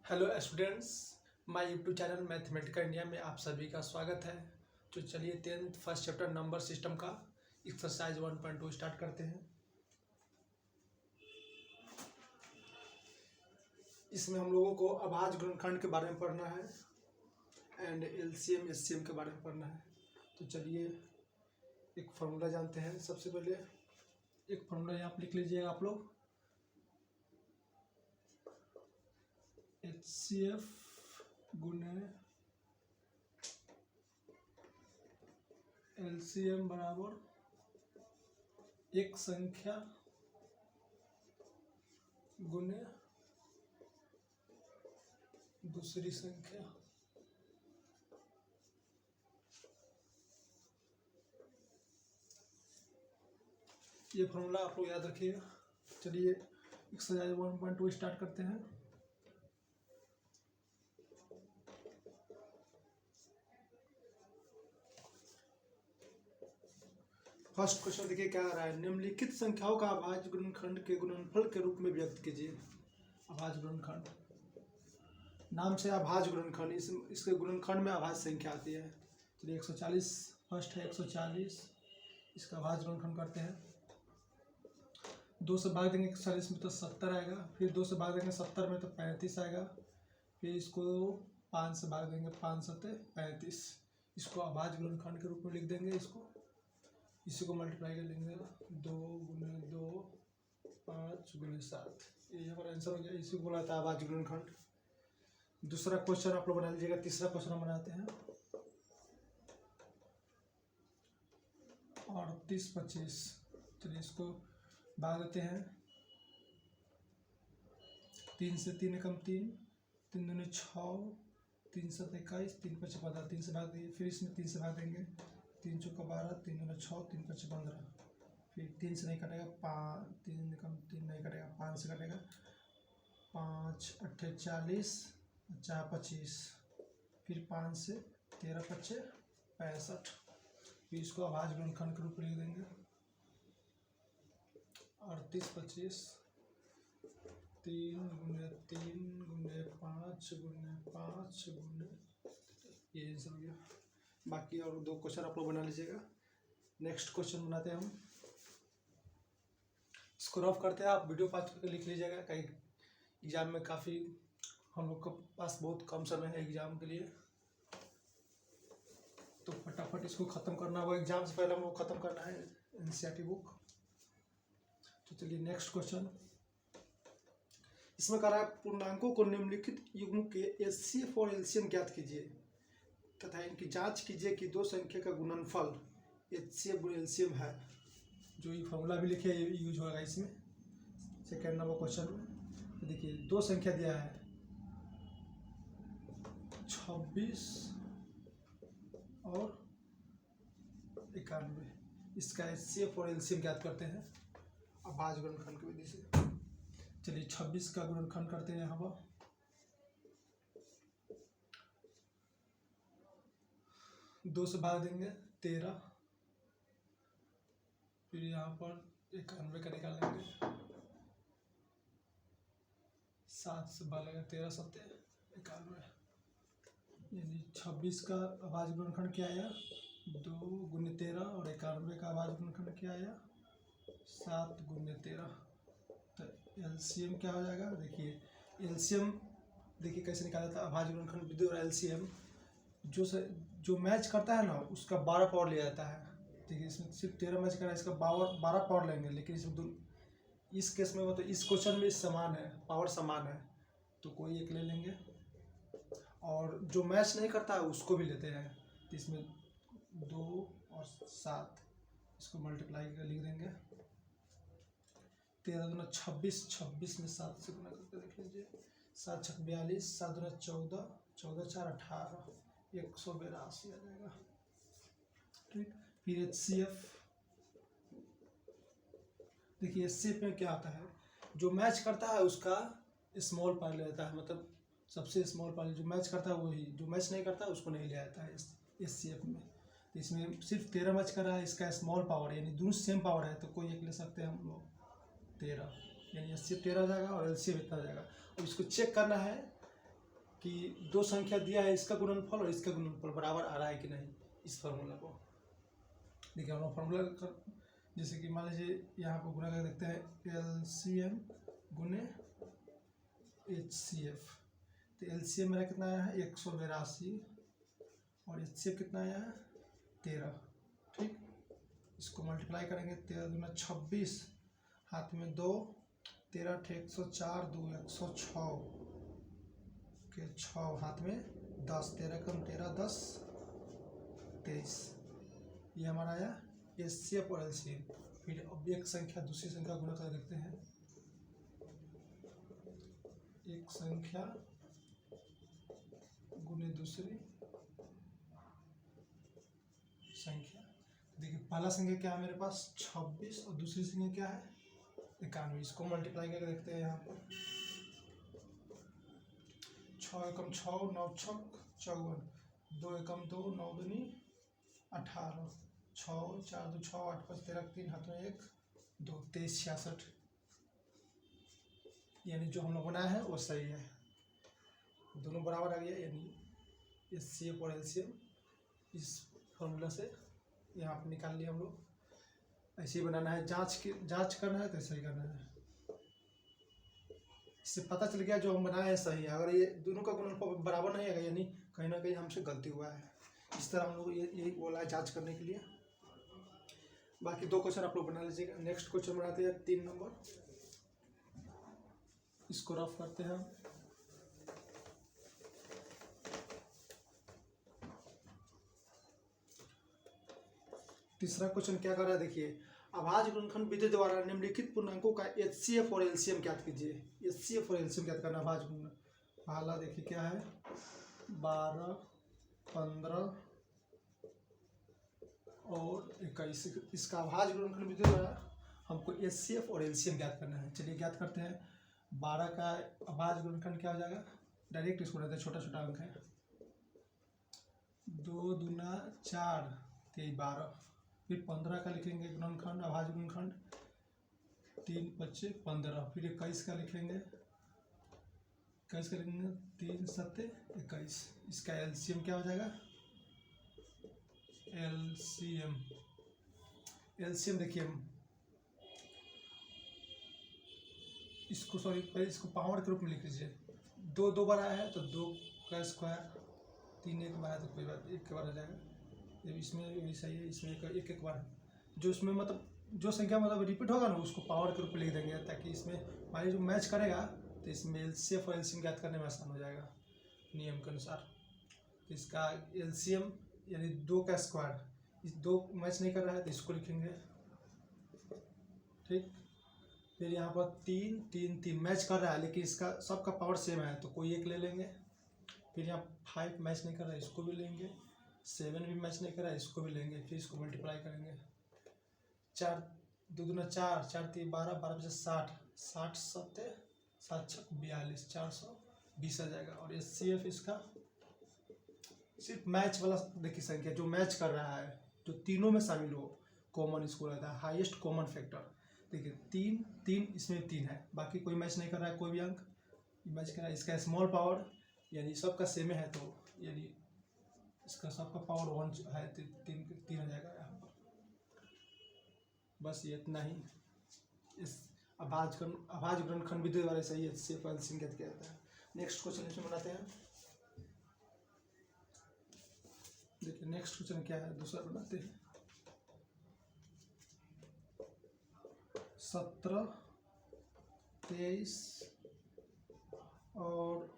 Hello students, my YouTube channel mathematical India में आप सभी का स्वागत है। तो चलिए 10th first chapter number system का एक्सरसाइज 1.2 स्टार्ट करते हैं। इसमें हम लोगों को अभाज्य गुणनखंड के बारे में पढ़ना है एंड एलसीएम एचसीएम के बारे में पढ़ना है। तो चलिए एक फार्मूला जानते हैं। सबसे पहले एक फार्मूला यहाँ पर लिख लीजिएगा आप लोग। HCF गुने LCM बराबर एक संख्या गुने दूसरी संख्या। ये फॉर्मूला आप लोग याद रखिएगा। चलिए एक्सरसाइज 1.2 स्टार्ट करते हैं। फर्स्ट क्वेश्चन देखिए क्या आ रहा है। निम्नलिखित संख्याओं का अभाज्य गुणनखंड के गुणनफल के रूप में व्यक्त कीजिए। अभाज्य गुणनखंड नाम से अभाज्य गुणनखंड, इसके गुणनखंड में अभाज्य संख्या आती है। चलिए 140 फर्स्ट है 140, इसका अभाज्य गुणनखंड करते हैं। 2 से भाग देंगे 140 में तो 70 आएगा, फिर 2 से भाग देंगे 70 में तो 35 आएगा, फिर इसको 5 से भाग देंगे 5 7 35। इसको अभाज्य गुणनखंड के रूप में लिख देंगे। इसी को मल्टीप्लाई कर लेंगे 2 गुने 2 5 गुने 7। ये हमारा आंसर हो गया। इसी को बोला था अभाज्य गुणनखंड। दूसरा क्वेश्चन आप लोग बना लीजिएगा। तीसरा क्वेश्चन हम बनाते हैं। 38 25। चलिए इसको भाग देते हैं। 3 से 3 कम 3, 3 दूनी 6, 3 7 21, 3 5 15। 3 से भाग दिए, फिर इसमें 3 से भाग देंगे। 3 चौका 12, 3 दूनी 6, 3 5 15। फिर 3 से नहीं कटेगा, 5 3 कम 3 नहीं कटेगा, 5 से कटेगा। 5 8 40, 4 25। फिर 5 से 13 5 65। फिर इसको अभाज्य गुणनखंड के रूप में लिख देंगे। 38 25 3 गुने 3 गुने 5 गुने 5 गुने, ये आंसर हो गया। बाकी और 2 क्वेश्चन आप लोग बना लीजिएगा। नेक्स्ट क्वेश्चन बनाते हैं हम। इसको रफ करते हैं। आप वीडियो पॉज करके लिख लीजिएगा। कहीं एग्जाम में काफ़ी हम लोग के पास बहुत कम समय है एग्जाम के लिए, तो फटाफट इसको ख़त्म करना होगा। एग्जाम से पहले हम लोग ख़त्म करना है एनसीईआरटी बुक। तो चलिए नेक्स्ट क्वेश्चन। इसमें कह रहा है पूर्णांकों को निम्नलिखित युग्म के एचसीएफ और एलसीएम ज्ञात कीजिए तथा इनकी जांच कीजिए कि 2 संख्या का गुणनफल एचसीएफ गुणे एलसीएम है। जो ये फॉर्मूला भी लिखे ये यूज होगा इसमें। सेकेंड नंबर क्वेश्चन में तो देखिए 2 संख्या दिया है 26 और 91। इसका एचसीएफ और एलसीएम ज्ञात करते हैं अभाज्य गुणनखंड की विधि से। चलिए 26 का गुणनखंड करते हैं। यहाँ पर 2 से भाग देंगे 13, फिर यहाँ पर 91 का निकाल लेंगे। 7 से भागेगा 13 7 91, यानी 26 का अभाज्य गुणनखंड क्या आया 2 गुने 13 और 91 का अभाज्य गुणनखंड क्या आया 7 गुने 13। तो एलसीएम क्या हो जाएगा। देखिए एलसीएम देखिए कैसे निकाला था। अभाज्य गुणनखंड विधि और एलसीएम जो मैच करता है ना उसका 12 पावर लिया जाता है। देखिए इसमें सिर्फ 13 मैच कर रहा है, इसका 12 पावर लेंगे। लेकिन इस केस में मतलब इस क्वेश्चन में समान है, पावर समान है, तो कोई एक ले लेंगे। और जो मैच नहीं करता है उसको भी लेते हैं। तो इसमें 2 और 7 इसको मल्टीप्लाई करके लिख देंगे। 13 दूना 26, 26 में 7 से गुना करके देख लीजिए। 7 छक 42, 7 दूना 14, 14 4 18, 182 आ जाएगा। ठीक। फिर एचसीएफ देखिए एचसीएफ में क्या आता है, जो मैच करता है उसका स्मॉल पावर ले जाता है, मतलब सबसे स्मॉल पावर जो मैच करता है वही, जो मैच नहीं करता है उसको नहीं ले जाता है एचसीएफ में। तो इसमें सिर्फ 13 मैच कर रहा है, इसका स्मॉल पावर यानी दोनों सेम पावर है, तो कोई एक ले सकते हैं हम लोग 13, यानी एचसीएफ 13 आ जाएगा और एलसीएम इतना आ जाएगा। और इसको चेक करना है कि दो संख्या दिया है, इसका गुणनफल और इसका गुणनफल बराबर आ रहा है कि नहीं, इस फार्मूला को देखिए हम लोग फार्मूला जैसे कि मान लीजिए यहाँ पर गुणा कर देखते हैं LCM गुने HCF। तो LCM मेरा कितना आया है 182 और HCF कितना आया है 13। ठीक, इसको मल्टीप्लाई करेंगे 13 दूना 26, हाथ में 2, 13 × 104, 2 106 के 6, हाथ में 10, 13 कम 13 10 23। ये हमारा आया HCF और LCM। फिर अब एक संख्या दूसरी संख्या गुणा कर देखते हैं। एक संख्या गुने दूसरी संख्या। देखिए पहला संख्या क्या है मेरे पास 26 और दूसरी संख्या क्या है 91। इसको मल्टीप्लाई करके देखते हैं। यहाँ पर 6 एकम 6, 9 छक 54, 2 एकम 2, 9 दूनी 18, 6 4 2 6 8 5 13 3, हाथ में 1 2 23 66। यानी जो हम लोग बनाया है वो सही है, दोनों बराबर आ गया। यानी HCF और LCM इस फॉर्मूला से यहाँ पर निकाल लिया हम लोग। ऐसे ही बनाना है, जांच करना है तो ऐसे ही करना है। इससे पता चल गया जो हम बनाए हैं सही है। अगर ये दोनों का गुणनफल बराबर नहीं आएगा यानी कहीं ना कहीं हमसे गलती हुआ है। इस तरह हम लोग यही बोला है जांच करने के लिए। बाकी 2 क्वेश्चन आप लोग बना लीजिएगा। नेक्स्ट क्वेश्चन बनाते हैं 3 नंबर, इसको रफ करते हैं। तीसरा क्वेश्चन क्या कर रहा है देखिए, अभाज्य गुणनखंड विधि द्वारा निम्नलिखित पूर्णांकों का HCF और LCM ज्ञात कीजिए। HCF और LCM ज्ञात करना अभाज्य गुणन। पहला देखिए क्या है 12, 15 और 21। इसका अभाज्य गुणनखंड विधि द्वारा हमको HCF और LCM ज्ञात करना है। चलिए ज्ञात करते हैं। 12 का अभाज्य गुणनखंड क्या हो जाएगा, डायरेक्ट इसको रहता है, छोटा छोटा अंक है। 2 दूना 4 3 12। फिर 15 का लिखेंगे गुणनखंड अभाज्य गुणनखंड 3 5 15। फिर 21 का लिखेंगे, 21 का लिखेंगे 3 7 21। इसका LCM क्या हो जाएगा LCM देखिए इसको सॉरी पहले इसको पावर के रूप में लिख लीजिए। 2 2 बार आया है तो 2 का स्क्वायर, 3 एक बार है तो कोई बात 1 के बार आ जाएगा। इसमें वही सही है, इसमें एक बार जो इसमें मतलब जो संख्या मतलब रिपीट होगा ना उसको पावर के रूप में लिख देंगे, ताकि इसमें मान जो मैच करेगा तो इसमें LCF और LCM ज्ञात करने में आसान हो जाएगा नियम के अनुसार। तो इसका LCM यानी 2 का स्क्वायर, इस 2 मैच नहीं कर रहा है तो इसको लिखेंगे। ठीक, फिर यहाँ पर 3 3 3 मैच कर रहा है लेकिन इसका सबका पावर सेम है तो कोई एक ले लेंगे। फिर यहाँ 5 मैच नहीं कर रहा है, इसको भी लेंगे। 7 भी मैच नहीं कर रहा है, इसको भी लेंगे। फिर इसको मल्टीप्लाई करेंगे। 4 2 दूना 4 4 3 12 12 से 60 60 7 7 6 42 420 आ जाएगा। और HCF इसका सिर्फ मैच वाला देखिए संख्या जो मैच कर रहा है, जो तीनों में शामिल हो, कॉमन इसको रहता है हाईएस्ट कॉमन फैक्टर। देखिए 3 3 इसमें 3 है, बाकी कोई मैच नहीं कर रहा है, कोई भी अंक मैच कर रहा है। इसका स्मॉल पावर यानी सबका सेम है तो यानी इसका सबका पावर 1 है तो 3 आ जाएगा यहाँ पर। बस ये इतना ही। इस अभाज्य गुणनखंड विधि द्वारा सही HCF और LCM ज्ञात किया जाता है। नेक्स्ट क्वेश्चन इसमें बनाते हैं। देखिए नेक्स्ट क्वेश्चन क्या है, दूसरा बनाते हैं। 17 23 और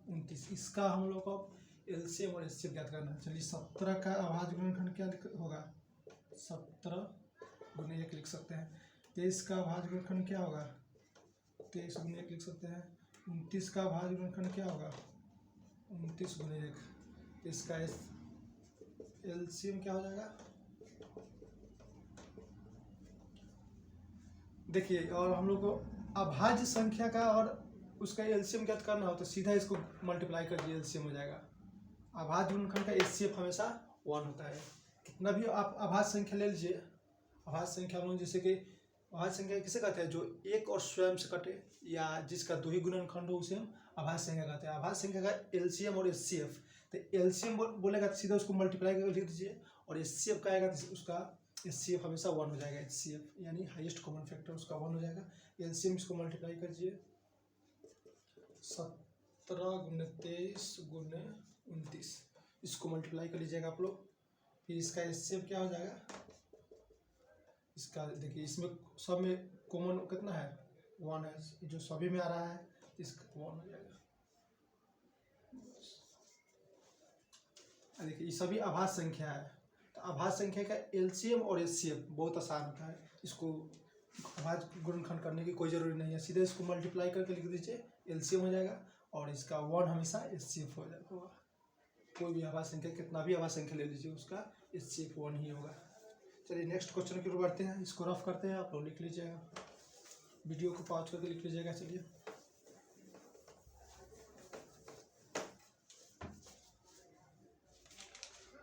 29, इसका हम लोग को LCM और HCF ज्ञात करना है। चलिए 17 का अभाज्य गुणनखंड क्या होगा 17 गुने 1 लिख सकते हैं। 23 का अभाज्य गुणनखंड क्या होगा 23 गुने 1 लिख सकते हैं। 29 का अभाज्य गुणनखंड क्या होगा 29 गुने 1। इसका LCM क्या हो जाएगा देखिए। और हम लोग को अभाज्य संख्या का और उसका LCM ज्ञात करना हो तो सीधा इसको मल्टीप्लाई कर दिए LCM हो जाएगा। अभाज्य गुणनखंड का HCF हमेशा 1 होता है। कितना भी आप अभाज्य संख्या ले लीजिए, अभाज्य संख्या हम लोग जैसे कि अभाज्य संख्या किसे कहते हैं जो एक और स्वयं से कटे, या जिसका दो ही गुणनखंड हो उसे हम अभाज्य संख्या कहते हैं। अभाज्य संख्या का एलसीएम और एचसीएफ, तो एलसीएम बोलेगा तो सीधा उसको मल्टीप्लाई करके लिख दीजिए, और एचसीएफ का आएगा तो उसका एचसीएफ हमेशा 1 हो जाएगा। एचसीएफ यानी हाईएस्ट कॉमन फैक्टर उसका 1 हो जाएगा। एलसीएम इसको मल्टीप्लाई करिए, 17 गुने 23 गुने 29, इसको मल्टीप्लाई कर लीजिएगा आप लोग। फिर इसका एचसीएफ क्या हो जाएगा, इसका देखिए इसमें सब में कॉमन कितना है 1 है, जो सभी में आ रहा है इसका 1 हो जाएगा। देखिए ये सभी अभाज्य संख्या है, तो अभाज्य संख्या का एलसीएम और एचसीएफ बहुत आसान होता है, इसको अभाज्य गुणनखंड करने की कोई जरूरी नहीं है, सीधे इसको मल्टीप्लाई करके लिख दीजिए, एलसीएम हो जाएगा और इसका 1 हमेशा एचसीएफ हो जाएगा। कोई भी अभाज्य संख्या, कितना भी अभाज्य संख्या ले लीजिए, उसका एचसीएफ 1 ही होगा। चलिए नेक्स्ट क्वेश्चन की ओर बढ़ते हैं, इसको रफ करते हैं, आप लोग लिख लीजिएगा, वीडियो को पॉज करके लिख लीजिएगा। चलिए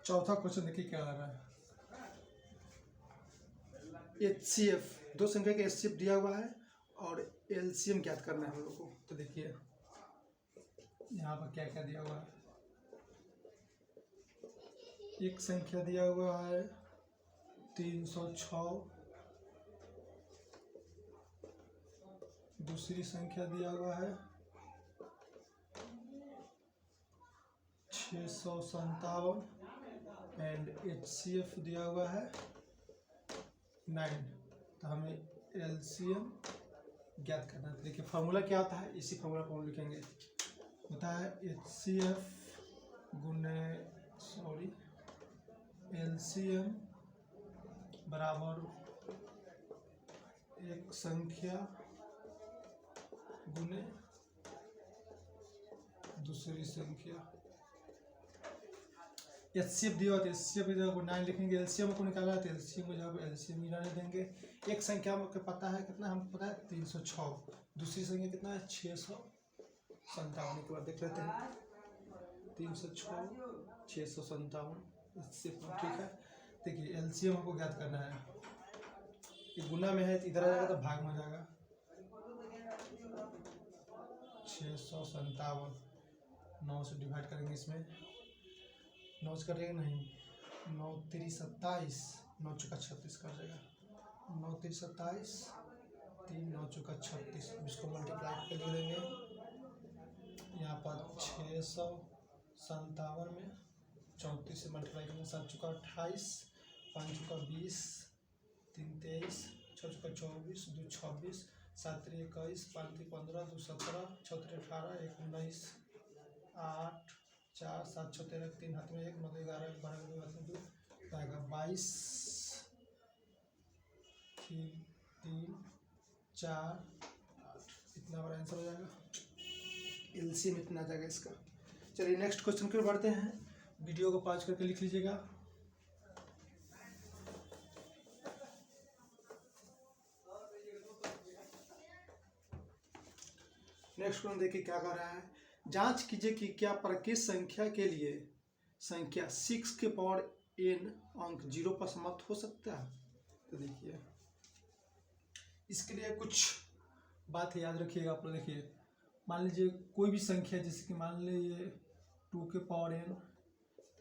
चौथा क्वेश्चन देखिए क्या आ रहा है। एचसीएफ, दो संख्या का एचसीएफ दिया हुआ है और एलसीएम ज्ञात करना है हम लोग को। तो देखिए यहाँ पर क्या क्या दिया हुआ है। एक संख्या दिया हुआ है 306, दूसरी संख्या दिया हुआ है 657 एंड एचसीएफ दिया हुआ है 9। तो हमें एलसीएम ज्ञात करना है। देखिए फार्मूला क्या होता है, इसी फार्मूला को हम लिखेंगे, होता है एचसीएफ गुने एलसीएम बराबर एक संख्या गुने दूसरी संख्या। एचसीएफ दिया तो एचसीएफ की जगह 9 लिखेंगे, एलसीएम को निकाला है तो एलसीएम की जगह एलसीएम ही रहने देंगे। एक संख्या में पता है कितना, हमको पता है 306, दूसरी संख्या कितना है 657। के बाद देख लेते हैं 306 657 एचसीएफ, ठीक है। देखिए एलसीएम हमको ज्ञात करना है, ये गुना में है तो इधर आ जाएगा तो भाग में हो जाएगा। 657 9 से डिवाइड करेंगे, इसमें 9 से करेंगे नहीं, 9 3 27, 9 चौका 36 कर देगा, 9 3 27, 3 9 चौका 36, इसको मल्टीप्लाई करके लिख देंगे। यहाँ पर 657 में 34 से मल्टीप्लाई करेंगे, 7 चौका 28, 5 चौका 20, 3 23, 6 चौका 24, 2 26, 7 3 21, 5 3 15, 2 17, 6 3 18, 1 19, 8 4 7 6 13, 3 हाथ में 1, 9 11, 12 2 हाथ में 2, आएगा 22 3 3 4 8, इतना बड़ा आंसर हो जाएगा। एलसीएम इतना आ जाएगा इसका। चलिए नेक्स्ट क्वेश्चन की ओर बढ़ते हैं, वीडियो को पॉज करके लिख लीजिएगा। नेक्स्ट क्वेश्चन देखिए क्या कर रहा है। जांच कीजिए कि क्या प्रकृत संख्या के लिए संख्या 6 के पावर n अंक 0 पर समाप्त हो सकता है। तो देखिए इसके लिए कुछ बात याद रखिएगा आप लोग। देखिए मान लीजिए कोई भी संख्या, जैसे कि मान लीजिए 2 के पावर n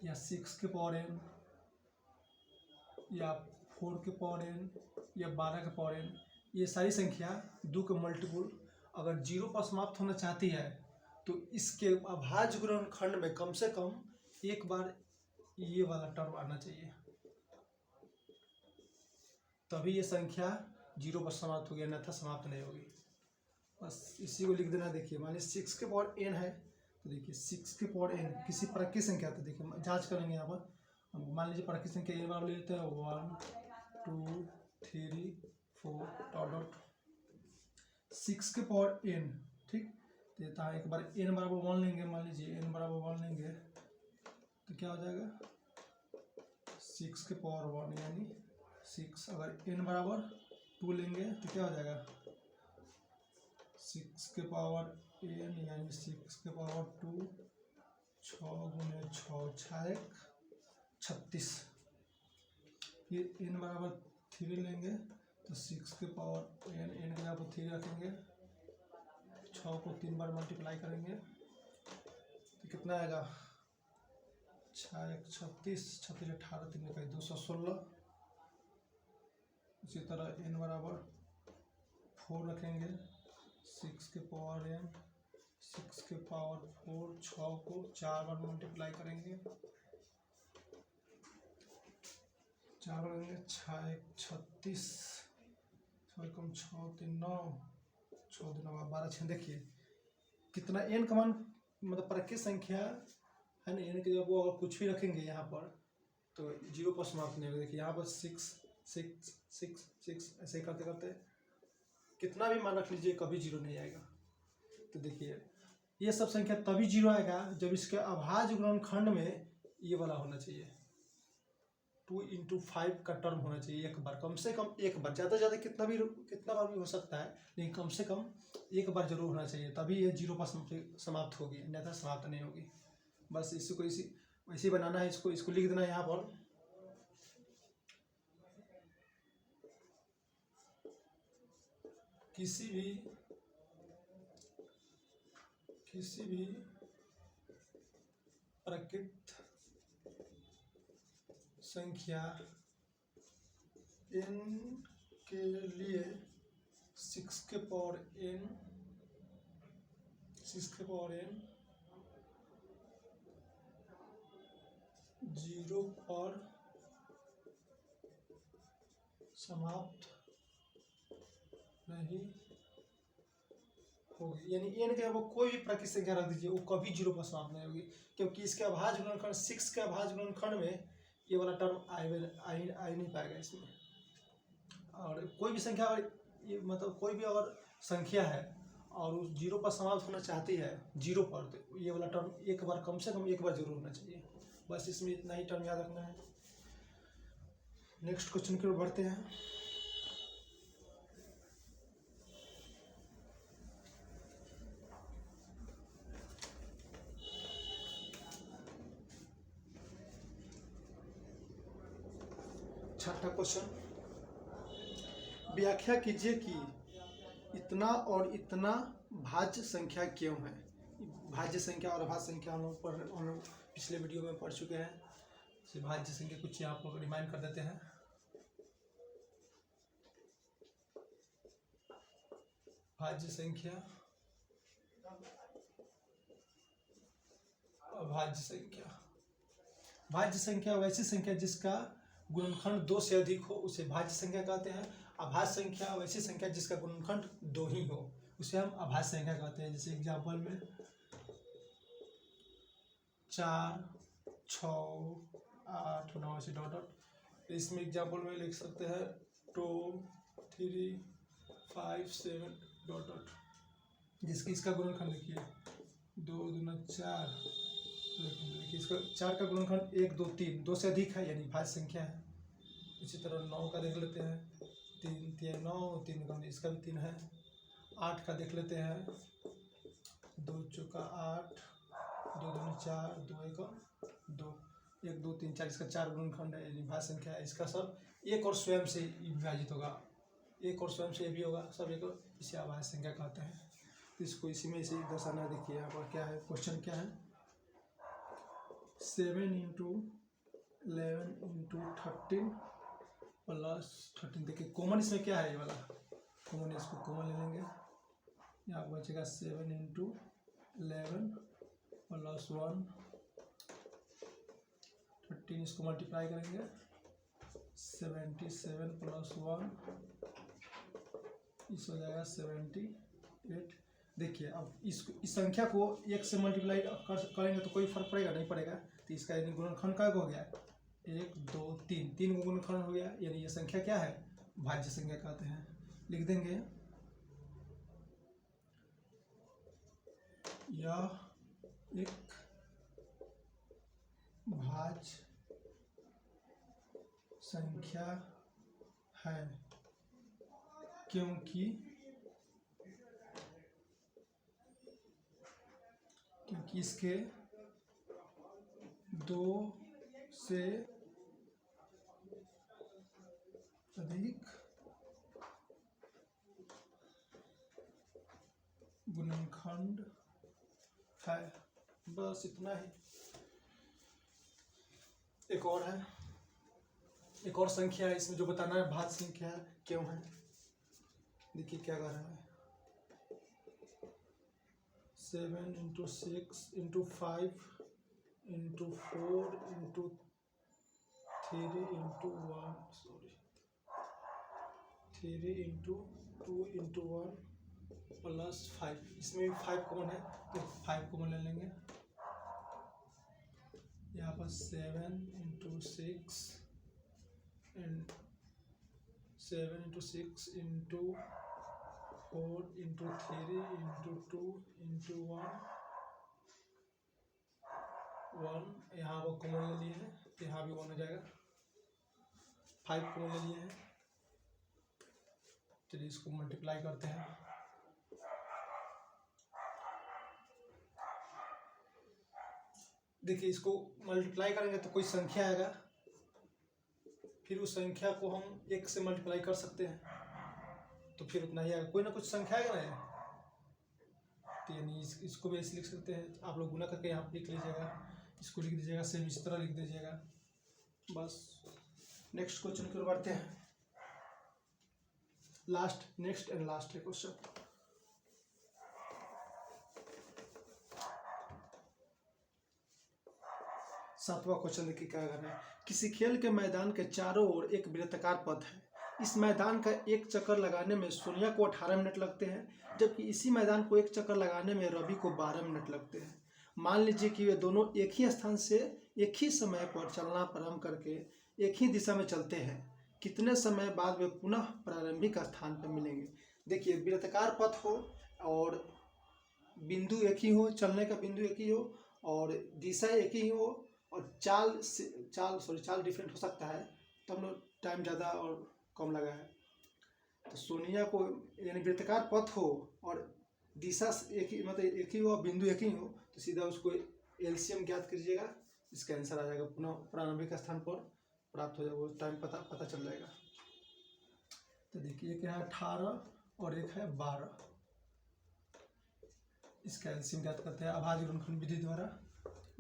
या 6 के पावर n या 4 के पावर n या 12 के पावर n, ये सारी संख्या 2 के मल्टीपुल अगर 0 पर समाप्त होना चाहती है तो इसके अभाज्य गुणनखंड में कम से कम एक बार ये वाला टर्म आना चाहिए, तभी ये संख्या 0 पर समाप्त होगी, अन्यथा समाप्त नहीं होगी। बस इसी को लिख देना। देखिए मान लीजिए 6 के पावर n है, तो देखिए 6 के पावर n किसी प्रकृत संख्या, तो देखिए जांच करेंगे यहाँ पर। मान लीजिए प्रकृत संख्या n बार ले लेते हैं, 1 2 3 4 डॉट डॉट 6 के पावर n, ठीक। देता है एक बार n बराबर 1 लेंगे, मान लीजिए n बराबर 1 लेंगे तो क्या हो जाएगा 6 के पावर 1 यानी 6। अगर n बराबर 2 लेंगे तो क्या हो जाएगा 6 के पावर n यानी 6 के पावर 2, 6 गुने 6 6 36। फिर n बराबर 3 लेंगे तो 6 के पावर n, n के यहाँ पर 3 रखेंगे 6 को 3 बार मल्टीप्लाई करेंगे तो कितना आएगा, 6 1 36, 36 18, 3 इकाई 216। उसी तरह n बराबर 4 रखेंगे, 6 के पावर n, 6 के पावर 4, 6 को 4 बार मल्टीप्लाई करेंगे, 4 करेंगे, 6 1 36, 6 कम 6 3 9, 6 2 9 12 6। देखिए कितना n का मान, मतलब परकीय संख्या है ना, n के जब वो अगर कुछ भी रखेंगे यहाँ पर तो 0 पर समाप्त नहीं होगा। देखिए यहाँ पर 6 6 6 6 ऐसे करते करते कितना भी मान रख लीजिए कभी 0 नहीं आएगा। तो देखिए ये सब संख्या तभी 0 आएगा जब इसके अभाज्य गुणनखंड में ये वाला होना चाहिए, 2 × 5 का टर्म होना चाहिए एक बार, कम से कम एक बार, ज़्यादा से ज़्यादा कितना बार भी हो सकता है, लेकिन कम से कम एक बार जरूर होना चाहिए, तभी ये 0 पर समाप्त होगी, अन्यथा समाप्त नहीं होगी। बस इसको वैसे बनाना है, इसको लिख देना है यहाँ पर। किसी भी प्राकृत संख्या n के लिए 6 के पावर n 0 पर समाप्त नहीं होगी, यानी n के वो कोई भी प्राकृत संख्या रख दीजिए वो कभी 0 पर समाप्त नहीं होगी, क्योंकि इसके अभाज्य गुणनखंड 6 के अभाज्य गुणनखंड में ये वाला टर्म आ ही नहीं पाएगा इसमें। और कोई भी संख्या अगर ये मतलब कोई भी अगर संख्या है और उस 0 पर समाप्त होना चाहती है 0 पर, तो ये वाला टर्म एक बार, कम से कम एक बार जरूर होना चाहिए। बस इसमें इतना ही टर्म याद रखना है। नेक्स्ट क्वेश्चन की ओर बढ़ते हैं। छठा क्वेश्चन, व्याख्या कीजिए कि इतना और इतना भाज्य संख्या क्यों है। भाज्य संख्या और अभाज्य संख्या हम लोग पिछले वीडियो में पढ़ चुके हैं। भाज्य संख्या कुछ यहाँ पर रिमाइंड कर देते हैं। भाज्य संख्या, अभाज्य संख्या। भाज्य संख्या वैसी संख्या जिसका गुणनखंड 2 से अधिक हो उसे भाज्य संख्या कहते हैं। अभाज्य संख्या वैसी संख्या जिसका गुणनखंड 2 ही हो उसे हम अभाज्य संख्या कहते हैं। जैसे एग्जांपल में 4 6 8 9 से डॉट डॉट, इसमें एग्जांपल में लिख सकते हैं 2 3 5 7 डॉट डॉट, जिसकी इसका गुणनखंड देखिए 2 2 4। देखिए इसका 4 का गुणनखंड 1 2 3, 2 से अधिक है यानी भाज्य संख्या है। इसी तरह 9 का देख लेते हैं, 3 3 9, 3 का इसका भी 3 है। 8 का देख लेते हैं, 2 चौका 8, 2 2 4, 2 1 2, 1 2 3 4, इसका 4 गुणनखंड है यानी भाज्य संख्या है। इसका सब एक और स्वयं से विभाजित होगा, एक और स्वयं से भी होगा, सब एक और, इसे अभाज्य संख्या कहते हैं। तो इसको इसी में से दर्शाना। देखिए यहाँ पर क्या है, क्वेश्चन क्या है, 7 × 11 × 13 प्लस 13। देखिए कॉमन इसमें क्या है, ये वाला कॉमन है, इसको कॉमन ले लेंगे। यहाँ पर बचेगा 7 × 11 प्लस 1 13, इसको मल्टीप्लाई करेंगे 77 प्लस 1, इस हो जाएगा 78। देखिए अब इस संख्या को 1 से मल्टीप्लाई करेंगे तो कोई फर्क पड़ेगा नहीं पड़ेगा। तो इसका यानी गुणनखंड का हो गया 1 2 3, 3 को गुणनखंड हो गया, यानी ये संख्या क्या है, भाज्य संख्या कहते हैं। लिख देंगे यह एक भाज्य संख्या है क्योंकि इसके 2 से अधिक गुणनखंड है। बस इतना ही। एक और है, एक और संख्या है इसमें जो बताना है भाज्य संख्या क्यों है। देखिए क्या कर रहा है, 7 × 6 × 5 × 4 × 3 × 1 सॉरी 3 × 2 × 1 प्लस 5। इसमें भी 5 कॉमन है तो 5 कॉमन ले लेंगे। यहाँ पर 7 × 6 and 7 × 6 × 4 × 3 × 2 × 1 यहाँ वो कॉमन ले लिए हैं तो यहाँ भी 1 हो जाएगा। 5 कॉमन ले लिए हैं, चलिए इसको मल्टीप्लाई करते हैं। देखिए इसको मल्टीप्लाई करेंगे तो कोई संख्या आएगा, फिर उस संख्या को हम 1 से मल्टीप्लाई कर सकते हैं तो फिर उतना ही आएगा। कोई ना कुछ संख्या आएगा ना, तो यानी इसको भी ऐसे लिख सकते हैं। आप लोग गुना करके यहाँ लिख लीजिएगा, इसको लिख दीजिएगा, सेम इस तरह लिख दीजिएगा। बस नेक्स्ट क्वेश्चन की ओर बढ़ते हैं। नेक्स्ट एंड लास्ट है क्वेश्चन। सातवां क्वेश्चन देखिए क्या करना है। किसी खेल के मैदान के चारों ओर एक वृत्ताकार पथ है। इस मैदान का एक चक्कर लगाने में सोनिया को 18 मिनट लगते हैं, जबकि इसी मैदान को एक चक्कर लगाने में रवि को 12 मिनट लगते हैं। मान लीजिए कि वे दोनों एक ही स्थान से एक ही समय पर चलना प्रारंभ करके एक ही दिशा में चलते हैं। कितने समय बाद वे पुनः प्रारंभिक स्थान पर मिलेंगे। देखिए वृत्ताकार पथ हो और बिंदु एक ही हो, चलने का बिंदु एक ही हो और दिशा एक ही हो और चाल डिफरेंट हो सकता है, तो हम लोग टाइम ज़्यादा और कम लगा है। तो सोनिया को यानी वृत्ताकार पथ हो और दिशा एक ही, मतलब एक ही हो, बिंदु एक ही हो, तो सीधा उसको एलसीएम ज्ञात कीजिएगा, इसका आंसर आ जाएगा। पुनः प्रारंभिक स्थान पर प्राप्त हो जाएगा, वो टाइम पता चल जाएगा। तो देखिए एक है 18 और एक है 12, इसका एलसीएम ज्ञात करते हैं अभाज्य गुणनखंड विधि द्वारा।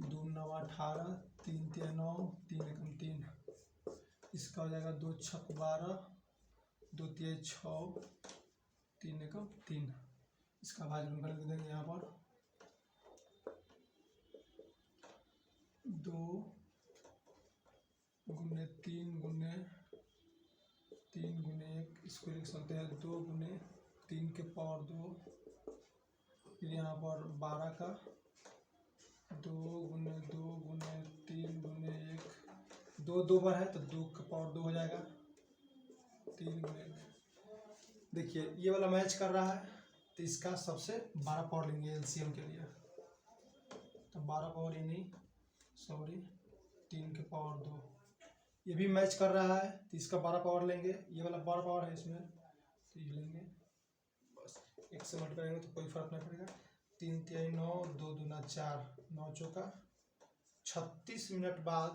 2 × 9 = 18, 3 × 3 = 9, 3 × 3, इसका हो जाएगा 2 × 6 = 12, 2 × 3 = 6, 3 × 3, इसका भाज्य गुणनखंड लिख देंगे यहाँ पर 2 × 3 × 3 × 1, इसको लिख सकते हैं 2 × 3 के पावर 2, फिर यहाँ पर 12 का 2 × 2 × 3 × 1, 2 बार है तो 2 का पावर 2 हो जाएगा, 3 × 1। देखिए ये वाला मैच कर रहा है तो इसका सबसे 12 पावर लेंगे एलसीएम के लिए, तो 12 पावर यानी 3 के पावर 2। ये भी मैच कर रहा है तो इसका 12 पावर लेंगे, ये वाला 12 पावर है इसमें तो ये लेंगे। बस 1 से मल्टीप्लाई करेंगे तो कोई फर्क नहीं पड़ेगा। 3 × 3 = 9, 2 × 2 = 4, 9 × 4 = 36 मिनट बाद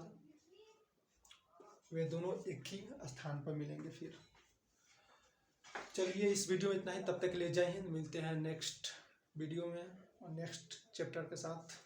वे दोनों एक ही स्थान पर मिलेंगे। फिर चलिए इस वीडियो में इतना ही, तब तक के लिए जय हिंद। मिलते हैं नेक्स्ट वीडियो में और नेक्स्ट चैप्टर के साथ।